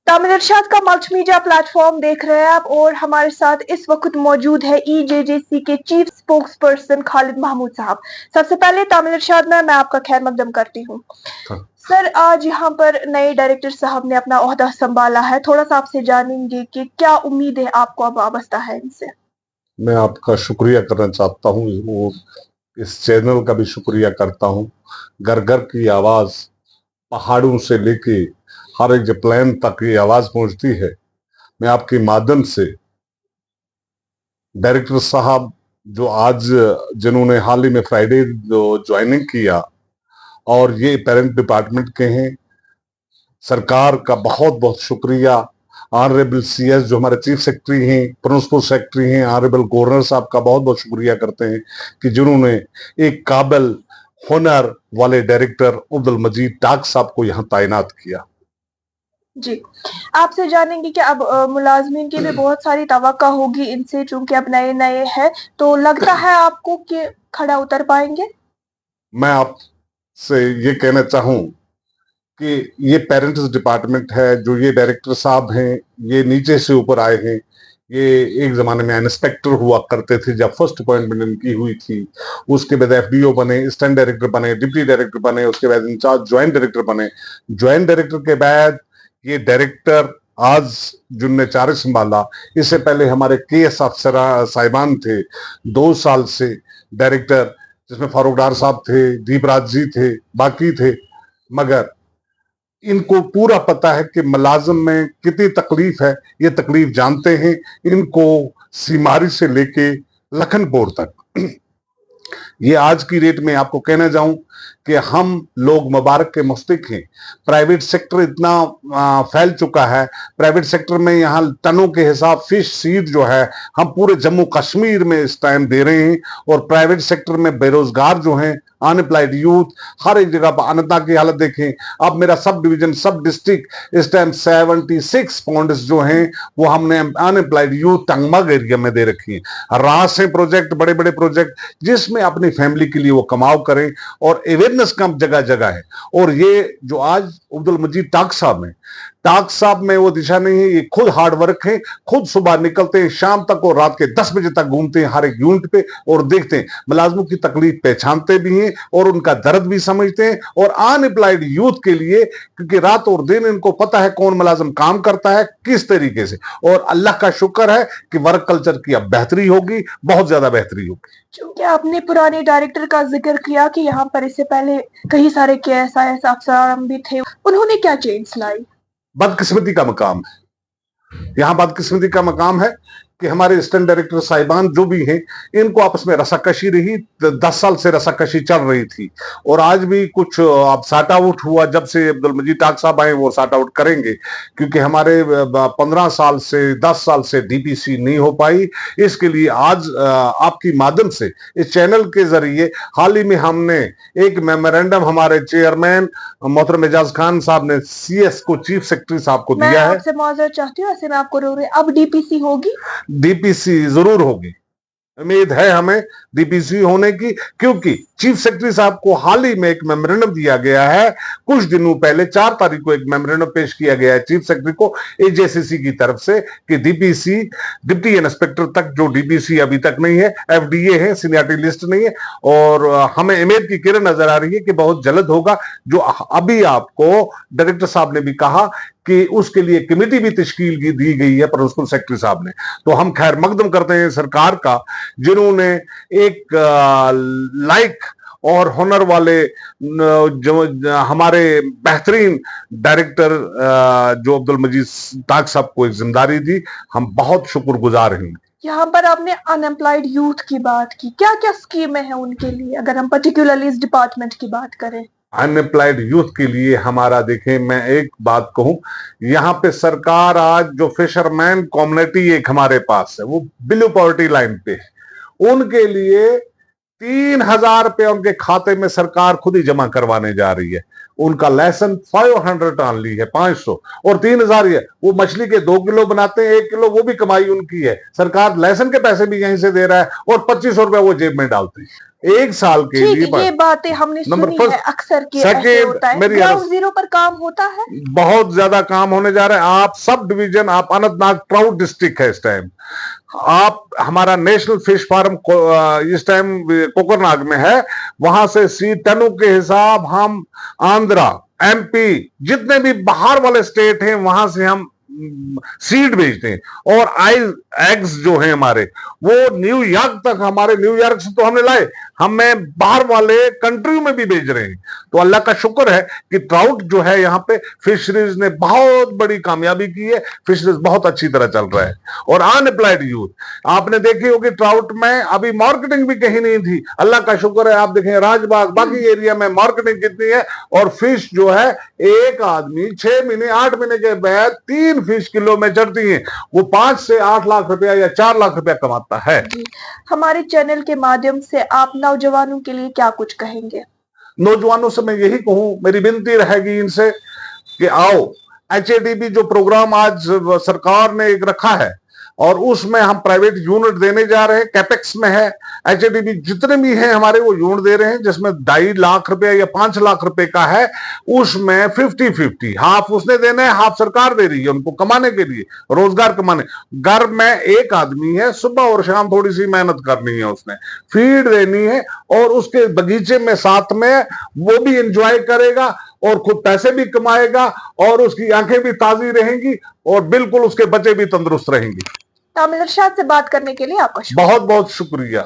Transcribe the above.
तामिल इरशाद का multimedia platform देख रहे हैं आप और हमारे साथ इस वक्त मौजूद है ईजेजेसी के chief spokesperson Khalid Mahmood sahab. सबसे पहले तामिल इरशाद में मैं आपका खैर मकदम करती हूँ। सर, आज यहाँ पर नए डायरेक्टर साहब ने अपना ओहदा संभाला है, थोड़ा सा आपसे जानेंगे कि क्या उम्मीद है आपको अब वाबस्ता है इनसे। मैं आपका शुक्रिया करना चाहता हूँ, वो इस चैनल का भी शुक्रिया करता हूँ। घर घर की आवाज, पहाड़ों से लेके हर एक प्लेन तक ये आवाज पहुंचती है। मैं आपके माध्यम से डायरेक्टर साहब जो आज जिन्होंने हाल ही में फ्राइडे ज्वाइनिंग किया और ये पेरेंट डिपार्टमेंट के हैं, सरकार का बहुत बहुत शुक्रिया। ऑनरेबल सीएस जो हमारे चीफ सेक्रेटरी हैं, प्रिंसिपल सेक्रेटरी हैं, ऑनरेबल गवर्नर साहब का बहुत बहुत शुक्रिया करते हैं कि जिन्होंने एक काबिल हुनर वाले डायरेक्टर अब्दुल मजीद टाक साहब को यहाँ तैनात किया। जी, आपसे जानेंगे कि अब मुलाजमीन की भी बहुत सारी तवक्का होगी इनसे, चूंकि अब नए नए हैं, तो लगता है आपको कि खड़ा उतर पाएंगे। मैं आपसे ये कहना चाहूं कि ये पेरेंट्स डिपार्टमेंट है, जो ये डायरेक्टर साहब हैं, ये नीचे से ऊपर आए हैं। ये एक जमाने में इंस्पेक्टर हुआ करते थे जब फर्स्ट अपॉइंटमेंट इनकी हुई थी। उसके बाद एफडीओ बने, असिस्टेंट डायरेक्टर बने, डिप्टी डायरेक्टर बने, उसके बाद इंचार्ज ज्वाइंट डायरेक्टर बने। ज्वाइंट डायरेक्टर के बाद ये डायरेक्टर आज जिनने चार्ज संभाला, इससे पहले हमारे केएस अफसर साहिबान थे 2 साल से डायरेक्टर, जिसमें फारूक डार साहब थे, दीपराज जी थे, बाकी थे। मगर इनको पूरा पता है कि मुलाजिम में कितनी तकलीफ है, ये तकलीफ जानते हैं। इनको सीमारी से लेके लखनपुर तक ये आज की रेट में आपको कहना जाऊं कि हम लोग मुबारक के मुस्तक हैं। प्राइवेट सेक्टर इतना फैल चुका है, प्राइवेट सेक्टर में यहाँ टनों के हिसाब फिश सीड जो है हम पूरे जम्मू कश्मीर में इस टाइम दे रहे हैं। और प्राइवेट सेक्टर में बेरोजगार जो हैं, अनएम्प्लॉयड यूथ, हर एक जगह पर अनता की हालत देखें। अब मेरा सब डिवीजन, सब डिस्ट्रिक्ट इस टाइम 76 पॉइंट्स जो हैं वो हमने अनएम्प्लॉयड यूथ टंगमग एरिया में दे रखी है। रास है प्रोजेक्ट, बड़े बड़े प्रोजेक्ट जिसमें अपनी फैमिली के लिए वो कमाओ करें और अवेयरनेस कम जगह जगह है। और ये जो आज अब्दुल मजीद टाक साहब में, टाक साहब में वो दिशा नहीं है, ये खुद हार्ड वर्क है। खुद सुबह निकलते हैं, शाम तक और रात के 10 बजे तक घूमते हैं हर एक यूनिट पे और देखते हैं, मुलाजमों की तकलीफ पहचानते भी हैं और उनका दर्द भी समझते हैं। और अनएम्प्लॉयड यूथ के लिए, क्योंकि रात और दिन इनको पता है कौन मुलाजिम काम करता है किस तरीके से। और अल्लाह का शुक्र है कि वर्क कल्चर की अब बेहतरी होगी, बहुत ज्यादा बेहतरी होगी। क्योंकि आपने पुराने डायरेक्टर का जिक्र किया कि यहाँ पर इससे पहले कई सारे केएसआईएस अफसर भी थे, उन्होंने क्या चेंज लाई। बदकिस्मती का मकाम है, यहाँ बदकिस्मती का मकाम है कि हमारे असिस्टेंट डायरेक्टर साहिबान जो भी हैं, इनको आपस में रसाकशी रही। 10 साल से रसाकशी चल रही थी और आज भी कुछ अब साट आउट हुआ। जब से अब्दुल मजीद टाक साहब आए वो साट आउट करेंगे, क्योंकि हमारे 15 साल से 10 साल से डीपीसी नहीं हो पाई। इसके लिए आज आपकी माध्यम से इस चैनल के जरिए हाल ही में हमने एक मेमोरेंडम हमारे चेयरमैन मोहतरम एजाज खान साहब ने सीएस को, चीफ सेक्रेटरी साहब को दिया है। आपसे माजरत चाहती हूँ, ऐसे में आपको रोक रही, अब डीपीसी होगी। डीपीसी जरूर होगी, उम्मीद है हमें डीपीसी होने की, क्योंकि चीफ सेक्रेटरी साहब को हाल ही में एक मेमोरेंडम दिया गया है। कुछ दिनों पहले 4 तारीख को एक मेमोरेंडम पेश किया गया है चीफ सेक्रेटरी को एजेसीसी की तरफ से कि डीपीसी, डिप्टी इंस्पेक्टर तक, जो डीपीसी अभी तक नहीं है, एफडीए है, सीनियरिटी लिस्ट नहीं है। और हमें उम्मीद की किरण नजर आ रही है कि बहुत जल्द होगा। जो अभी आपको डायरेक्टर साहब ने भी कहा कि उसके लिए कमेटी भी तश्कील दी गई है प्रिंसिपल सेक्रेटरी साहब ने। तो हम खैर मकदम करते हैं सरकार का, जिन्होंने एक लाइक और हुनर वाले जो हमारे बेहतरीन डायरेक्टर जो अब्दुल मजीद टाक साहब को एक जिम्मेदारी दी। हम बहुत शुक्रगुजार हैं। यहाँ पर आपने अनएम्प्लॉयड यूथ की बात की, क्या क्या स्कीमें हैं उनके लिए, अगर हम पर्टिकुलरली इस डिपार्टमेंट की बात करें। अनएम्प्लॉयड यूथ के लिए हमारा, देखें मैं एक बात कहूं, यहाँ पे सरकार आज जो फिशरमैन कम्युनिटी एक हमारे पास है, वो बिलो पॉवर्टी लाइन पे है, उनके लिए 3000 रुपए उनके खाते में सरकार खुद ही जमा करवाने जा रही है। उनका लेसन 500 ऑनली है, 500, और 3000 ही है। वो मछली के 2 किलो बनाते हैं, 1 किलो, वो भी कमाई उनकी है। सरकार लेसन के पैसे भी यहीं से दे रहा है और 2500 रुपए वो जेब में डालते हैं एक साल के ठीक लिए। है, ये बातें हमने नंबर सुनी है अक्सर कि ऐसे होता है। मेरी ग्राउंड जीरो पर काम होता है, बहुत ज्यादा काम होने जा रहा है। आप सब डिवीजन, आप अनंतनाग ट्राउट डिस्ट्रिक्ट है इस टाइम, आप हमारा नेशनल फिश फार्म इस टाइम कोकरनाग में है, वहां से सीड टनों के हिसाब हम आंध्रा, एमपी, जितने भी बाहर वाले स्टेट हैं वहां से हम सीड भेजते हैं। और एग्स जो हैं हमारे, वो न्यूयॉर्क तक, हमारे न्यूयॉर्क से तो हमने लाए, हमें बाहर वाले कंट्री में भी भेज रहे हैं। तो अल्लाह का शुक्र है कि ट्राउट जो है यहाँ पे फिशरीज ने बहुत बड़ी कामयाबी की है। फिशरीज बहुत अच्छी तरह चल रहा है। और अनएम्प्लॉयड यूथ, आपने देखी होगी ट्राउट में अभी मार्केटिंग भी कहीं नहीं थी। अल्लाह का शुक्र है, आप देखें राजबाग, बाकी एरिया में मार्केटिंग कितनी है। और फिश जो है, एक आदमी 6 महीने 8 महीने के बाद 3 फिश किलो में चढ़ती हैं, वो 5 से 8 लाख रुपया या 4 लाख रुपया कमाता है। हमारे चैनल के माध्यम से आप नौजवानों के लिए क्या कुछ कहेंगे? नौजवानों से मैं यही कहूं, मेरी विनती रहेगी इनसे कि आओ, एचएडीबी जो प्रोग्राम आज सरकार ने एक रखा है, और उसमें हम प्राइवेट यूनिट देने जा रहे हैं, कैपेक्स में है। एचएडीबी जितने भी हैं हमारे, वो यूनिट दे रहे हैं, जिसमें 2.5 लाख रुपए या 5 लाख रुपए का है। उसमें 50-50, हाफ उसने देना है, हाफ सरकार दे रही है उनको कमाने के लिए, रोजगार कमाने। घर में एक आदमी है, सुबह और शाम थोड़ी सी मेहनत करनी है, उसने फीड देनी है, और उसके बगीचे में साथ में वो भी एंजॉय करेगा और खुद पैसे भी कमाएगा, और उसकी आंखें भी ताजी रहेंगी, और बिल्कुल उसके बच्चे भी तंदुरुस्त रहेंगे। तामिल इरशाद से बात करने के लिए आपका बहुत बहुत शुक्रिया।